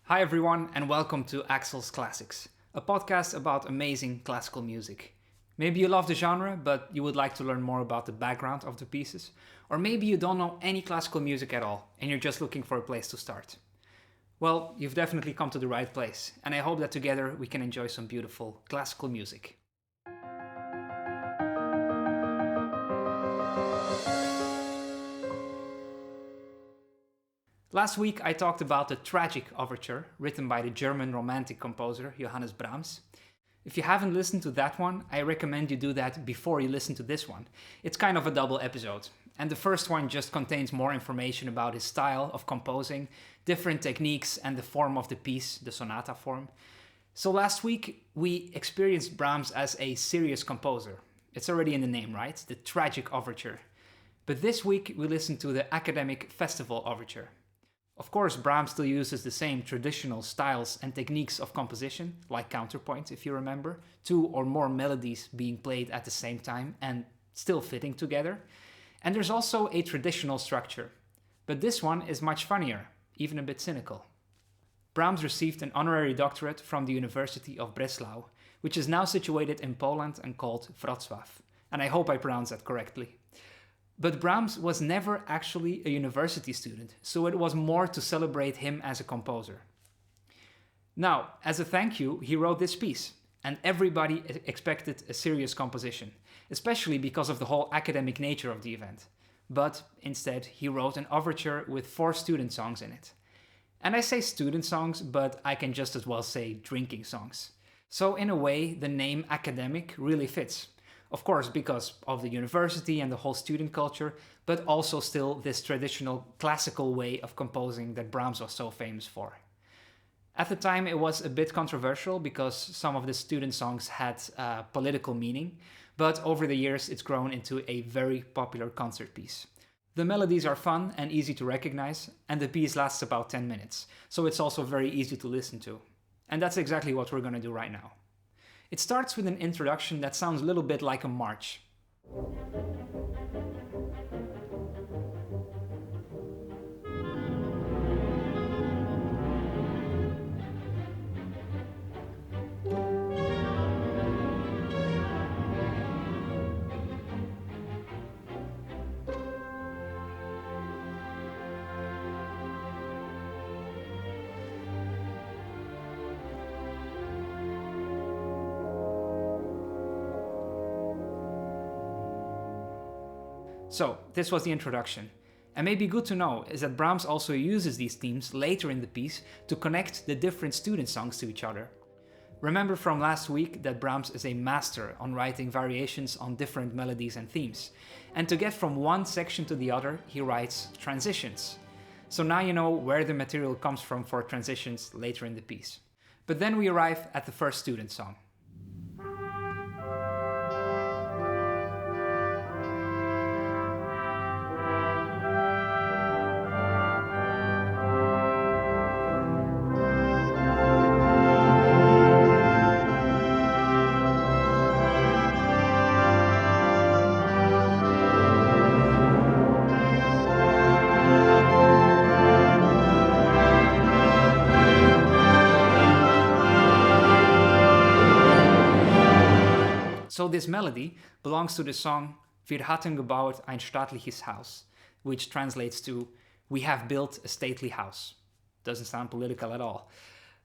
Hi everyone and welcome to Axel's Classics, a podcast about amazing classical music. Maybe you love the genre, but you would like to learn more about the background of the pieces, or maybe you don't know any classical music at all and you're just looking for a place to start. Well, you've definitely come to the right place, and I hope that together we can enjoy some beautiful classical music. Last week I talked about the Tragic Overture, written by the German Romantic composer Johannes Brahms. If you haven't listened to that one, I recommend you do that before you listen to this one. It's kind of a double episode, and the first one just contains more information about his style of composing, different techniques, and the form of the piece, the sonata form. So last week we experienced Brahms as a serious composer. It's already in the name, right? The Tragic Overture. But this week we listened to the academic Festival Overture. Of course, Brahms still uses the same traditional styles and techniques of composition, like counterpoint, if you remember, two or more melodies being played at the same time and still fitting together. And there's also a traditional structure. But this one is much funnier, even a bit cynical. Brahms received an honorary doctorate from the University of Breslau, which is now situated in Poland and called Wrocław. And I hope I pronounced that correctly. But Brahms was never actually a university student, so it was more to celebrate him as a composer. Now, as a thank you, he wrote this piece, and everybody expected a serious composition, especially because of the whole academic nature of the event. But instead, he wrote an overture with 4 student songs in it. And I say student songs, but I can just as well say drinking songs. So in a way, the name academic really fits. Of course, because of the university and the whole student culture, but also still this traditional classical way of composing that Brahms was so famous for. At the time, it was a bit controversial because some of the student songs had political meaning, but over the years it's grown into a very popular concert piece. The melodies are fun and easy to recognize, and the piece lasts about 10 minutes, so it's also very easy to listen to. And that's exactly what we're going to do right now. It starts with an introduction that sounds a little bit like a march. So, this was the introduction. And maybe good to know is that Brahms also uses these themes later in the piece to connect the different student songs to each other. Remember from last week that Brahms is a master on writing variations on different melodies and themes. And to get from one section to the other, he writes transitions. So now you know where the material comes from for transitions later in the piece. But then we arrive at the first student song. So this melody belongs to the song Wir hatten gebaut ein staatliches Haus, which translates to we have built a stately house. Doesn't sound political at all.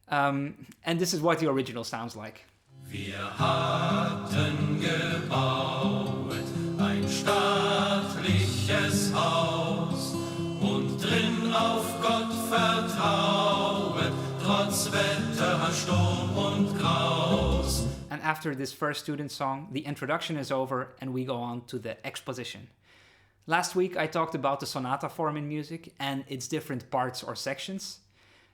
And this is what the original sounds like. Wir hatten gebaut ein staatliches Haus und drin auf Gott vertrauet, trotz Wetter, Sturm und Graus. And after this first student song, the introduction is over and we go on to the exposition. Last week I talked about the sonata form in music and its different parts or sections.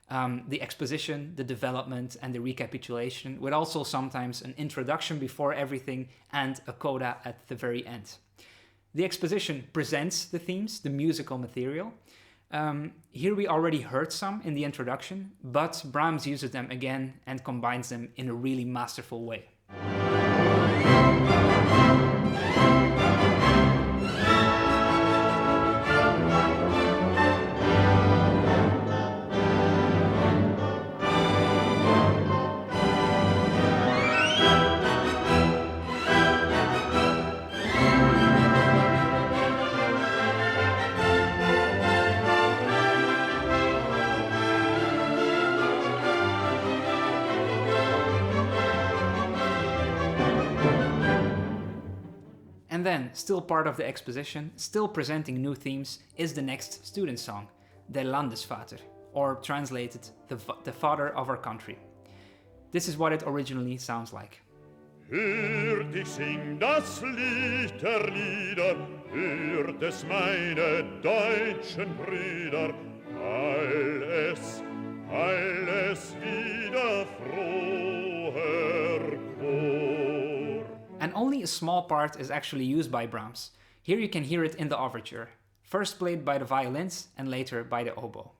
The exposition, the development, and the recapitulation, with also sometimes an introduction before everything and a coda at the very end. The exposition presents the themes, the musical material. Here we already heard some in the introduction, but Brahms uses them again and combines them in a really masterful way. then, still part of the exposition, still presenting new themes, is the next student song, Der Landesvater, or translated, the father of our country. This is what it originally sounds like. Hört, ich sing das Lied der Lieder, hört es meine deutschen Brüder, alles wieder froher Chor. And only a small part is actually used by Brahms. Here you can hear it in the overture, first played by the violins and later by the oboe.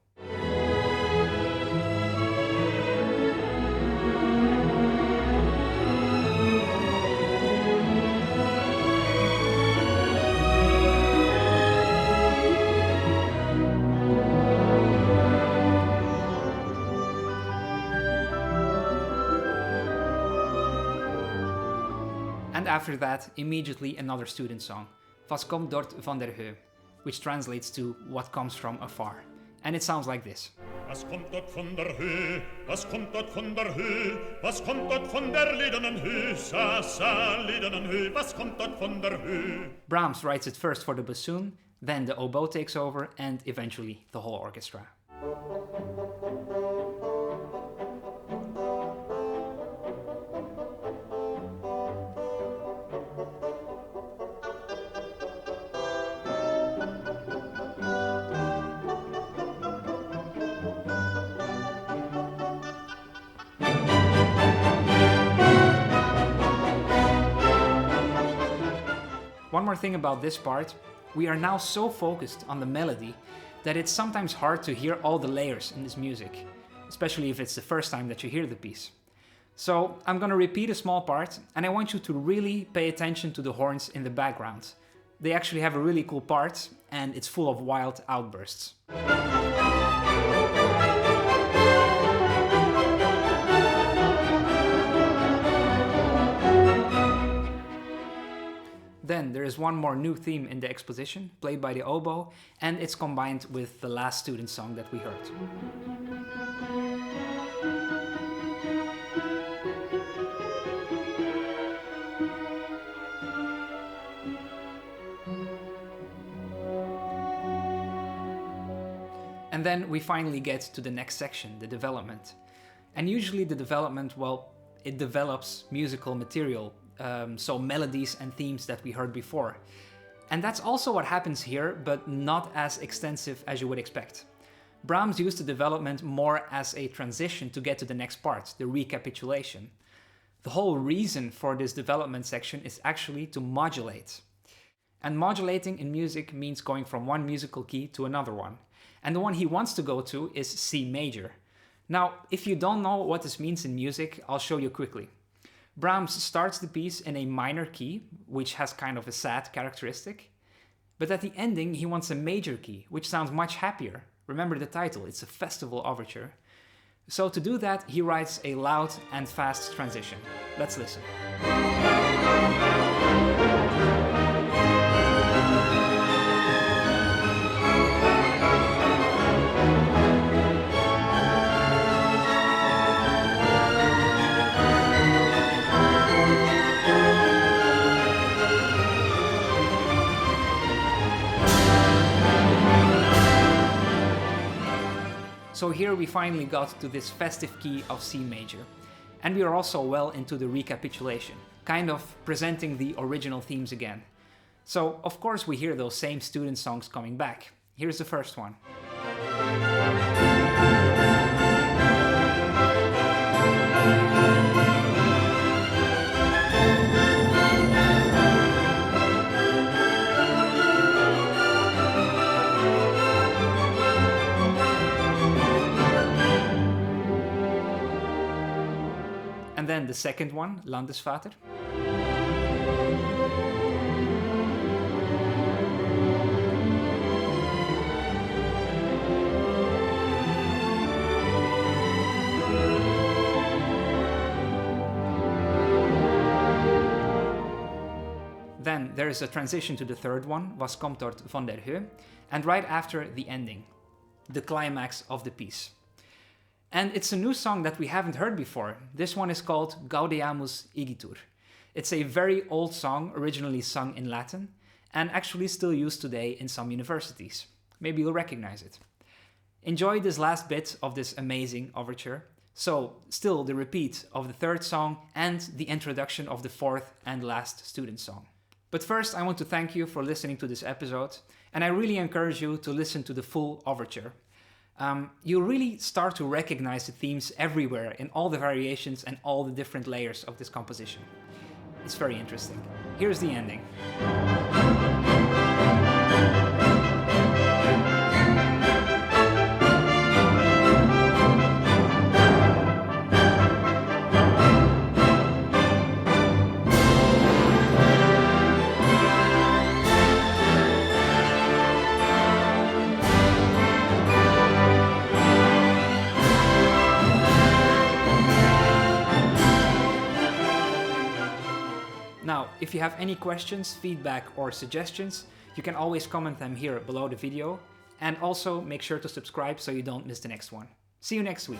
And after that, immediately another student song, Was komt dort van der Höhe, which translates to What comes from afar. And it sounds like this. Was kommt dort von der Höhe? Was kommt dort von der Höhe? Was kommt dort von der ledernen Höhe? Sa, sa, ledernen Höhe. Was kommt dort von der Höhe? Brahms writes it first for the bassoon, then the oboe takes over, and eventually the whole orchestra. One more thing about this part, we are now so focused on the melody that it's sometimes hard to hear all the layers in this music, especially if it's the first time that you hear the piece. So I'm gonna repeat a small part, and I want you to really pay attention to the horns in the background. They actually have a really cool part, and it's full of wild outbursts. Then there is one more new theme in the exposition, played by the oboe, and it's combined with the last student song that we heard. And then we finally get to the next section, the development. And usually the development, well, it develops musical material. So melodies and themes that we heard before. And that's also what happens here, but not as extensive as you would expect. Brahms used the development more as a transition to get to the next part, the recapitulation. The whole reason for this development section is actually to modulate. And modulating in music means going from one musical key to another one. And the one he wants to go to is C major. Now, if you don't know what this means in music, I'll show you quickly. Brahms starts the piece in a minor key, which has kind of a sad characteristic. But at the ending, he wants a major key, which sounds much happier. Remember the title, it's a Festival Overture. So to do that, he writes a loud and fast transition. Let's listen. So here we finally got to this festive key of C major. And we are also well into the recapitulation, kind of presenting the original themes again. So of course we hear those same student songs coming back. Here's the first one. And then the second one, Landesvater. Then there is a transition to the third one, Was kommt dort van der Höhe, and right after the ending, the climax of the piece. And it's a new song that we haven't heard before. This one is called Gaudeamus Igitur. It's a very old song, originally sung in Latin, and actually still used today in some universities. Maybe you'll recognize it. Enjoy this last bit of this amazing overture. So, still the repeat of the third song and the introduction of the fourth and last student song. But first, I want to thank you for listening to this episode, and I really encourage you to listen to the full overture. You'll really start to recognize the themes everywhere in all the variations and all the different layers of this composition. It's very interesting. Here's the ending. Now, if you have any questions, feedback or suggestions, you can always comment them here below the video, and also make sure to subscribe so you don't miss the next one. See you next week.